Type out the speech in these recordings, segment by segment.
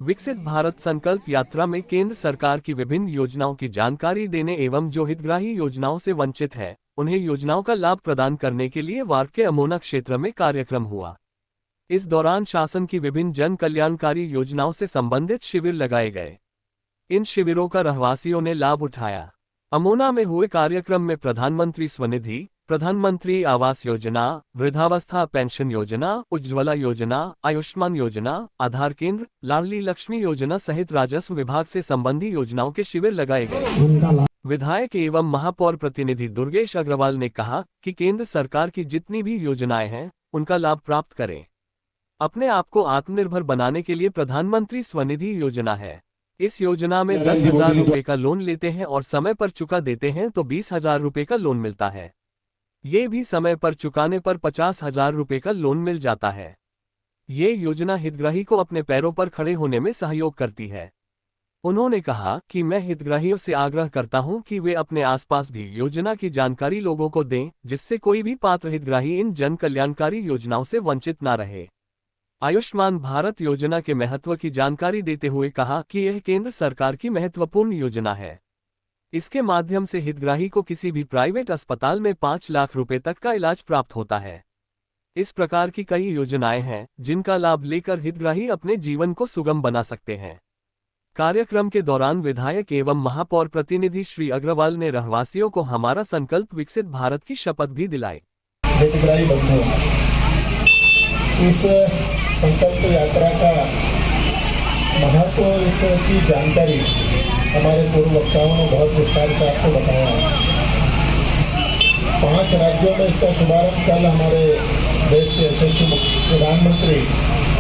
विकसित भारत संकल्प यात्रा में केंद्र सरकार की विभिन्न योजनाओं की जानकारी देने एवं जो हितग्राही योजनाओं से वंचित है, उन्हें योजनाओं का लाभ प्रदान करने के लिए वार्ड के अमोना क्षेत्र में कार्यक्रम हुआ। इस दौरान शासन की विभिन्न जन कल्याणकारी योजनाओं से संबंधित शिविर लगाए गए। इन शिविरों का रहवासियों ने लाभ उठाया। अमोना में हुए कार्यक्रम में प्रधानमंत्री स्वनिधि, प्रधानमंत्री आवास योजना, वृद्धावस्था पेंशन योजना, उज्ज्वला योजना, आयुष्मान योजना, आधार केंद्र, लाडली लक्ष्मी योजना सहित राजस्व विभाग से संबंधी योजनाओं के शिविर लगाए गए। विधायक एवं महापौर प्रतिनिधि दुर्गेश अग्रवाल ने कहा कि केंद्र सरकार की जितनी भी योजनाएं हैं, उनका लाभ प्राप्त करें। अपने आप को आत्मनिर्भर बनाने के लिए प्रधानमंत्री स्वनिधि योजना है। इस योजना में 10,000 रुपए का लोन लेते हैं और समय पर चुका देते हैं तो 20,000 रुपए का लोन मिलता है। ये भी समय पर चुकाने पर 50,000 रुपए का लोन मिल जाता है। ये योजना हितग्राही को अपने पैरों पर खड़े होने में सहयोग करती है। उन्होंने कहा कि मैं हितग्राहियों से आग्रह करता हूं कि वे अपने आसपास भी योजना की जानकारी लोगों को दें, जिससे कोई भी पात्र हितग्राही इन जन कल्याणकारी योजनाओं से वंचित न रहे। आयुष्मान भारत योजना के महत्व की जानकारी देते हुए कहा कि यह केंद्र सरकार की महत्वपूर्ण योजना है। इसके माध्यम से हितग्राही को किसी भी प्राइवेट अस्पताल में 5 लाख रुपए तक का इलाज प्राप्त होता है। इस प्रकार की कई योजनाएं हैं जिनका लाभ लेकर हितग्राही अपने जीवन को सुगम बना सकते हैं। कार्यक्रम के दौरान विधायक एवं महापौर प्रतिनिधि श्री अग्रवाल ने रहवासियों को हमारा संकल्प विकसित भारत की शपथ भी दिलाई। हितग्राही बंधु, इस संकल्प यात्रा का महत्व, इसकी जानकारी हमारे पूर्व वक्ताओं ने बहुत विस्तार से आपको बताया। 5 राज्यों में इसका शुभारंभ कल हमारे देश के यशस्वी प्रधानमंत्री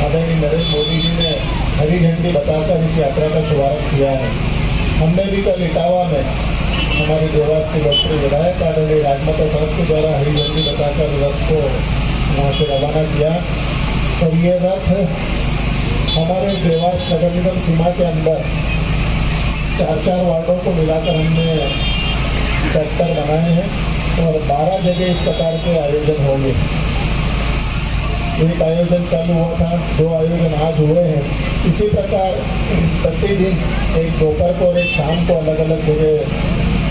आदरणीय नरेंद्र मोदी जी ने हरी झंडी बताकर इस यात्रा का शुभारंभ किया है। हमने भी कल इटावा में हमारे देवास के लोकप्रिय विधायक आदरणीय राजमाता साहब के द्वारा हरी झंडी बताकर रथ को वहाँ से रवाना किया। और ये रथ हमारे देवास नगर निगम सीमा के अंदर 4 वार्डों को मिलाकर हमने सेक्टर बनाए हैं और 12 जगह इस प्रकार के आयोजन होंगे। एक आयोजन कल हुआ था, 2 आयोजन आज हुए हैं। इसी प्रकार प्रतिदिन एक दोपहर को और एक शाम को अलग अलग जगह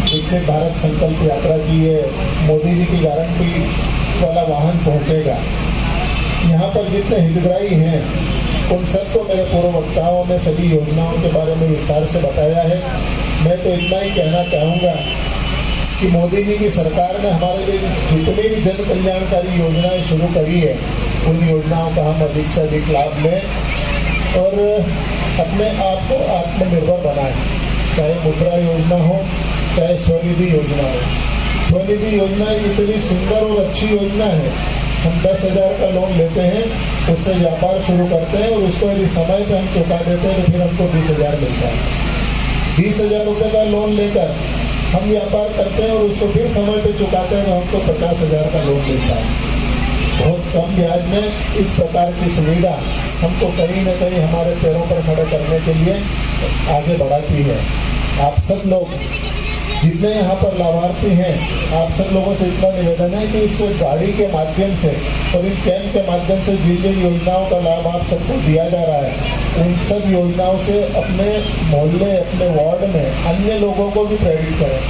विकसित भारत संकल्प यात्रा की है, मोदी जी की गारंटी वाला वाहन पहुंचेगा। यहाँ पर जितने हितग्राही हैं उन सबको मेरे पूर्व वक्ताओं ने सभी योजनाओं के बारे में विस्तार से बताया है। मैं तो इतना ही कहना चाहूँगा कि मोदी जी की सरकार ने हमारे लिए जितनी भी जन कल्याणकारी योजनाएं शुरू करी है, उन योजनाओं का हम अधिक से अधिक लाभ लें और अपने आप को आत्मनिर्भर बनाएं। चाहे मुद्रा योजना हो, चाहे स्वनिधि योजना हो। स्वनिधि योजना इतनी सुंदर और अच्छी योजना है। हम 10,000 का लोन लेते हैं, उससे व्यापार शुरू करते हैं और उसको यदि समय पे हम चुका देते हैं तो फिर हमको 20,000 मिलता है। 20,000 रुपये का लोन लेकर हम व्यापार करते हैं और उसको फिर समय पे चुकाते हैं तो हमको 50,000 का लोन मिलता है। बहुत कम ब्याज में इस प्रकार की सुविधा हमको कहीं न कहीं हमारे पैरों पर खड़े करने के लिए आगे बढ़ाती है। आप सब लोग जितने यहाँ पर लाभार्थी हैं, आप सब लोगों से इतना निवेदन है कि इस गाड़ी के माध्यम से और इन कैंप के माध्यम से जिन जिन योजनाओं का लाभ आप सबको दिया जा रहा है, उन सब योजनाओं से अपने मोहल्ले, अपने वार्ड में अन्य लोगों को भी प्रेरित करें।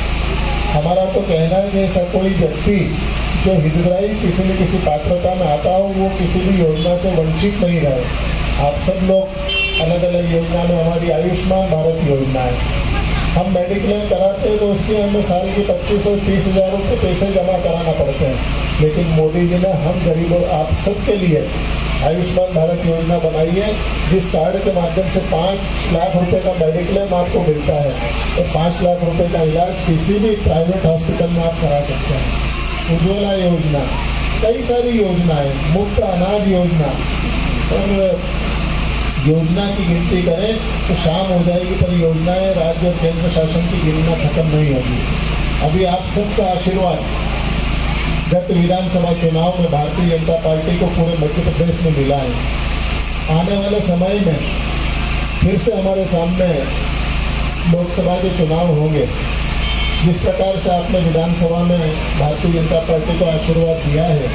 हमारा तो कहना है कि ऐसा कोई व्यक्ति जो हितग्राही किसी न किसी पात्रता में आता हो, वो किसी भी योजना से वंचित नहीं रहे। आप सब लोग अलग अलग योजना में, हमारी आयुष्मान भारत योजना है, हम मेडिक्लेम कराते हैं तो उसके हमें साल की 25 और 30,000 रुपये पैसे जमा कराना पड़ते हैं। लेकिन मोदी जी ने हम गरीबों आप सबके लिए आयुष्मान भारत योजना बनाई है, जिस कार्ड के माध्यम से 5 लाख रुपए का मेडिक्लेम आपको मिलता है और 5 लाख रुपए का इलाज किसी भी प्राइवेट हॉस्पिटल में आप करा सकते हैं। उज्ज्वला योजना, कई सारी योजनाएं, मुफ्त अनाज योजना, और योजना की गिनती करें तो शाम हो जाएगी, पर योजनाएं राज्य और केंद्र शासन की गिनना खत्म नहीं होगी। अभी आप सबका आशीर्वाद गत विधानसभा चुनाव में भारतीय जनता पार्टी को पूरे मध्य प्रदेश में मिला है। आने वाले समय में फिर से हमारे सामने लोकसभा के चुनाव होंगे। जिस प्रकार से आपने विधानसभा में भारतीय जनता पार्टी को आशीर्वाद दिया है,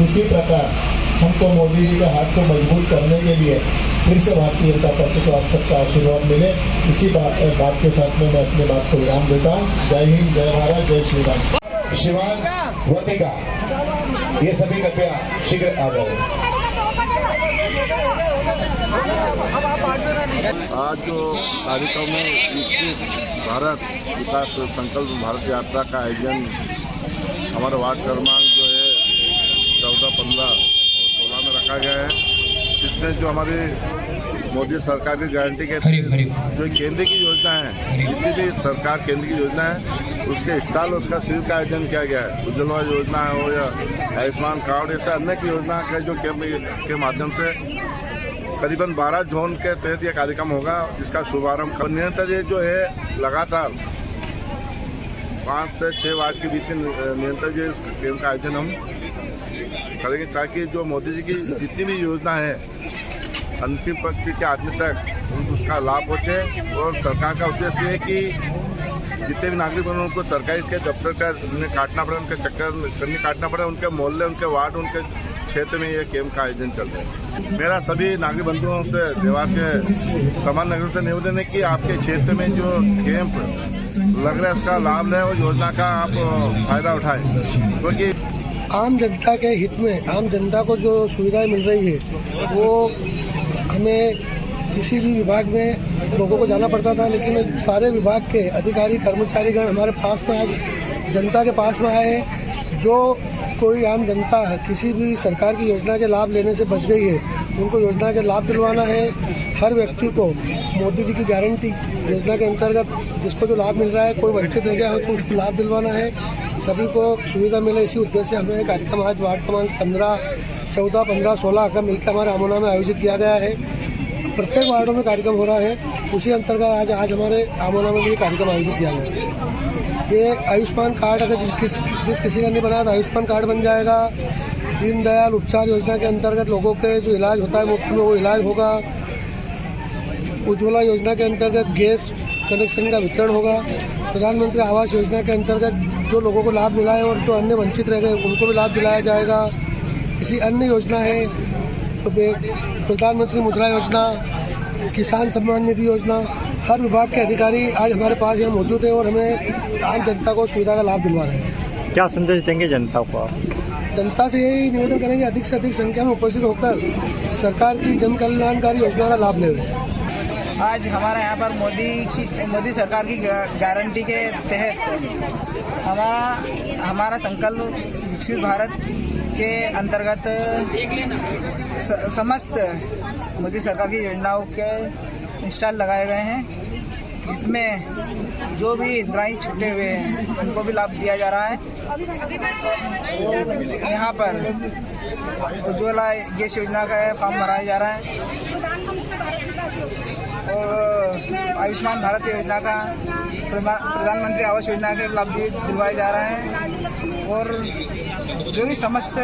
उसी प्रकार हमको मोदी जी के हाथ को मजबूत करने के लिए फिर से भारतीय जनता पार्टी को आप सबका आशीर्वाद मिले। इसी बात के साथ में मैं अपनी बात को विराम देता हूँ। जय हिंद, जय भारत, जय श्री राम। शिवांश वतिका, ये सभी कृपया शीघ्र आ जाए। आज जो कार्यक्रम में विकसित भारत विकास संकल्प भारत यात्रा का आयोजन हमारे वार्ड क्रमांक जो है 14, 15 और 16 में रखा गया है। इसमें जो हमारी मोदी सरकार की गारंटी के जो केंद्र की योजना है, जितनी भी सरकार केंद्र की योजना है उसके स्टॉल उसका शिविर का आयोजन किया गया है। उज्ज्वला योजना हो या आयुष्मान कार्ड, ऐसे अनेक योजना के जो कैंप के माध्यम से करीबन 12 जोन के तहत यह कार्यक्रम होगा, जिसका शुभारंभ निरंतर ये जो है लगातार 5 से 6 वार्ड के बीच निरंतर ये इस कैंप का आयोजन हम करेंगे, ताकि जो मोदी जी की जितनी भी योजना है अंतिम पंक्ति के आदमी तक उसका लाभ पहुँचे। और सरकार का उद्देश्य है कि जितने भी नागरिक बने उनको सरकारी के दफ्तर का उन्हें काटना पड़े, उनके चक्कर काटना पड़े, उनके मोहल्ले, उनके वार्ड, उनके क्षेत्र में ये कैंप का आयोजन चल रहा है। मेरा सभी नागरिक बंधुओं से, देवास के समान नागरिकों से निवेदन है कि आपके क्षेत्र में जो कैंप लग रहा है उसका लाभ लें और योजना का आप फायदा उठाएं, क्योंकि आम जनता के हित में, आम जनता को जो सुविधाएं मिल रही है वो हमें किसी भी विभाग में लोगों को जाना पड़ता था, लेकिन सारे विभाग के अधिकारी कर्मचारीगण हमारे पास में आज जनता के पास में आए हैं। जो कोई आम जनता किसी भी सरकार की योजना के लाभ लेने से बच गई है, उनको योजना के लाभ दिलवाना है। हर व्यक्ति को मोदी जी की गारंटी योजना के अंतर्गत जिसको जो लाभ मिल रहा है, कोई वंचित रह गया है तो उसको लाभ दिलवाना है, सभी को सुविधा मिले। इसी उद्देश्य से हमें कार्यक्रम आज वार्ड क्रमांक 15, 14, 15, 16 का मिलकर हमारे अमोना में आयोजित किया गया है। प्रत्येक वार्डों में कार्यक्रम हो रहा है, उसी अंतर्गत आज हमारे अमोना में भी कार्यक्रम आयोजित किया गया है। ये आयुष्मान कार्ड अगर जिस किसी का नहीं बना तो आयुष्मान कार्ड बन जाएगा। दीनदयाल उपचार योजना के अंतर्गत लोगों के जो इलाज होता है मुफ्त में वो इलाज होगा। उज्ज्वला योजना के अंतर्गत गैस कनेक्शन का वितरण होगा। प्रधानमंत्री आवास योजना के अंतर्गत जो लोगों को लाभ मिला है और जो अन्य वंचित रह गए उनको भी लाभ दिलाया जाएगा। इसी अन्य योजना है तो प्रधानमंत्री मुद्रा योजना, किसान सम्मान निधि योजना, हर विभाग के अधिकारी आज हमारे पास यहाँ मौजूद है और हमें आम जनता को सुविधा का लाभ दिलवा रहे हैं। क्या संदेश देंगे जनता को आप? जनता से यही निवेदन करेंगे अधिक से अधिक संख्या में उपस्थित होकर सरकार की जन कल्याणकारी योजना का लाभ ले रहे हैं। आज हमारे यहाँ पर मोदी सरकार की गारंटी के तहत हमारा संकल्प विकसित भारत के अंतर्गत समस्त मोदी सरकार की योजनाओं के स्टॉल लगाए गए हैं, जिसमें जो भी हितग्राही छूटे हुए हैं उनको भी लाभ दिया जा रहा है। यहाँ पर उज्ज्वला गैस योजना का फॉर्म भराया जा रहा है और आयुष्मान भारत योजना का, प्रधानमंत्री आवास योजना के लाभ दिलवाए जा रहे हैं। और जो भी समस्त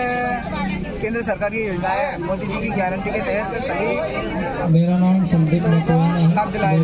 केंद्र सरकार की योजनाएं मोदी जी की गारंटी के तहत सभी मेरा नाम संदीप लाभ दिलाए।